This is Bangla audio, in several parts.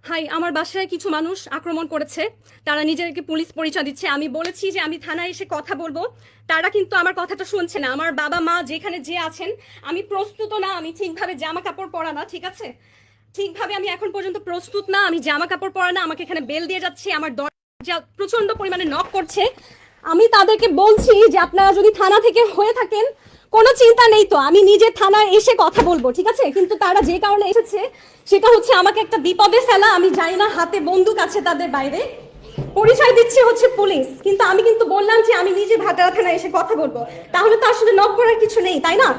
হাই, আমার বাসায় কিছু মানুষ আক্রমণ করেছে। তারা নিজেদেরকে পুলিশ পরিচয় দিচ্ছে। আমি বলেছি যে আমি থানায় এসে কথা বলবো, তারা কিন্তু আমার কথাটা শুনছে না। আমার বাবা মা যেখানে যে আছেন, আমি প্রস্তুত না, আমি ঠিকভাবে জামা কাপড় পরা না, ঠিক আছে? ঠিকভাবে আমি এখন পর্যন্ত প্রস্তুত না, আমি জামা কাপড় পরা না, আমাকে এখানে বেল দিয়ে যাচ্ছে, আমার দরজা প্রচন্ড পরিমাণে নক করছে। আমি তাদেরকে বলছি যে আপনারা যদি থানা থেকে হয়ে থাকেন কোনো চিন্তা নেই, তো আমি নিজে থানায় এসে কথা বলবো, ঠিক আছে? কিন্তু তারা যে কারণে এসেছে সেটা হচ্ছে আমাকে একটা বিপদে ফেলা। আমি জানি না, হাতে বন্দুক আছে তাদের, বাইরে পরিচয় দিচ্ছে হচ্ছে পুলিশ, কিন্তু আমি কিন্তু বললাম যে আমি নিজে ভাটারা থানায় এসে কথা বলবো। তাহলে তো আসলে নক করার কিছু নেই, তাই না?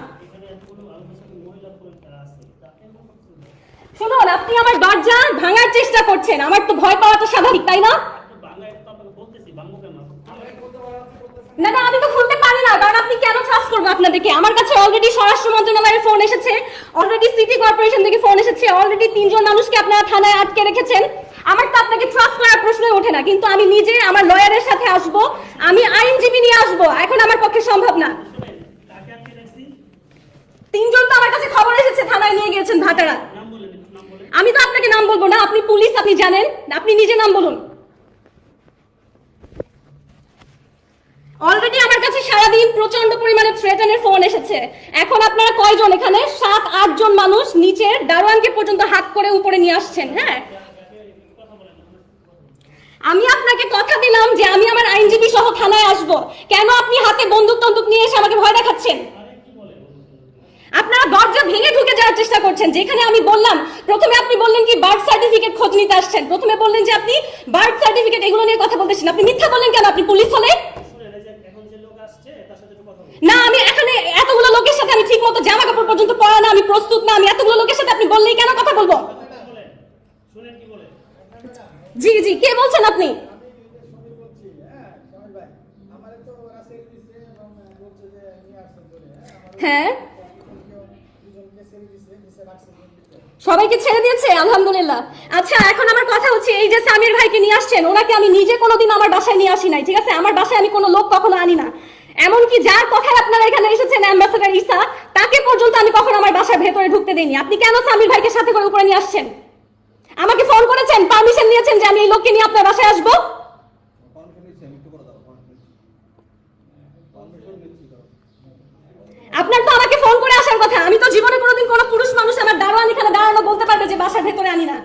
শুনুন, আপনি আমার দরজা ভাঙার চেষ্টা করছেন, আমার তো ভয় পাওয়াটা স্বাভাবিক, তাই না? না না, আমি তো খুলতে পারি না, কারণ আপনি কেন ট্রাস্ট করবো আপনাদেরকে? আমার কাছে অলরেডি স্বরাষ্ট্র মন্ত্রণালয়ের ফোন এসেছে, অলরেডি সিটি কর্পোরেশন থেকে ফোন এসেছে, অলরেডি 3 জন মানুষকে আপনারা থানায় আটকে রেখেছেন। আমার তো আপনাকে ট্রাস্ট করার প্রশ্নই ওঠে না, কিন্তু আমি নিজে আমার লয়ারের সাথে আসবো, আমি আইনজীবী নিয়ে আসবো, এখন আমার পক্ষে সম্ভব না। 3 জন তো আমার কাছে খবর এসেছে, থানায় নিয়ে গিয়েছেন ভাটারা। আমি তো আপনাকে নাম বলবো না, আপনি পুলিশ, আপনি জানেন, আপনি নিজে নাম বলুন। অলরেডি আমার কাছে সারাদিন প্রচন্ড পরিমাণে থ্রেটানের ফোন এসেছে। এখন আপনারা কয়জন এখানে? 7-8 জন মানুষ নিচের দারোয়ানকে পর্যন্ত হাত করে উপরে নিয়ে আসছেন। হ্যাঁ, আমি আপনাকে কথা দিলাম যে আমি আমার আইনজীবী সহ থানায় আসব। কেন আপনি হাতে বন্দুক টন্দুক নিয়ে এসে আমাকে ভয় দেখাচ্ছেন? আপনারা দরজা ভেঙে ঢুকে যাওয়ার চেষ্টা করছেন। যেখানে আমি বললাম, প্রথমে আপনি বললেন কি বার্থ সার্টিফিকেট খোঁজ নিতে আসছেন, প্রথমে বললেন যে আপনি বার্থ সার্টিফিকেট এগুলো নিয়ে কথা বলতেছেন। আপনি মিথ্যা বললেন কেন? আপনি পুলিশ হলে না, আমি এখানে এতগুলো লোকের সাথে আমি ঠিক মতো জামা কাপড় পর্যন্ত পরা না, আমি প্রস্তুত না, আমি এতগুলো লোকের সাথে আপনি বললেই কেন কথা বলবো? জি জি, কে বলছেন আপনি? হ্যাঁ, সবাইকে ছেড়ে দিয়েছে, আলহামদুলিল্লাহ। আচ্ছা, এখন আমার কথা হচ্ছে, এই যে সামির ভাইকে নিয়ে আসছেন, ওনাকে আমি নিজে কোনোদিন আমার বাসায় নিয়ে আসি নাই, ঠিক আছে? আমার বাসায় আমি কোনো লোক কখনো আনি না। এমনকি যার কথায় আপনারা এখানে এসেছেন, অ্যাম্বাসেডর ঈসা, তাকে পর্যন্ত আমি কখনো আমার বাসার ভেতরে ঢুকতে দেইনি। আপনি কেন সামির ভাইকে সাথে করে উপরে নিয়ে আসছেন? আমাকে ফোন করেছেন, পারমিশন নিয়েছেন যে আমি এই লোককে নিয়ে আপনার বাসায় আসবো? আপনার তো আমাকে ফোন করে আসার কথা। আমি তো জীবনে কোনোদিন কোনো পুরুষ মানুষ আমার দারোয়ান এখানে দাঁড়ানো বলতে পারবে যে বাসার ভেতরে আনি না।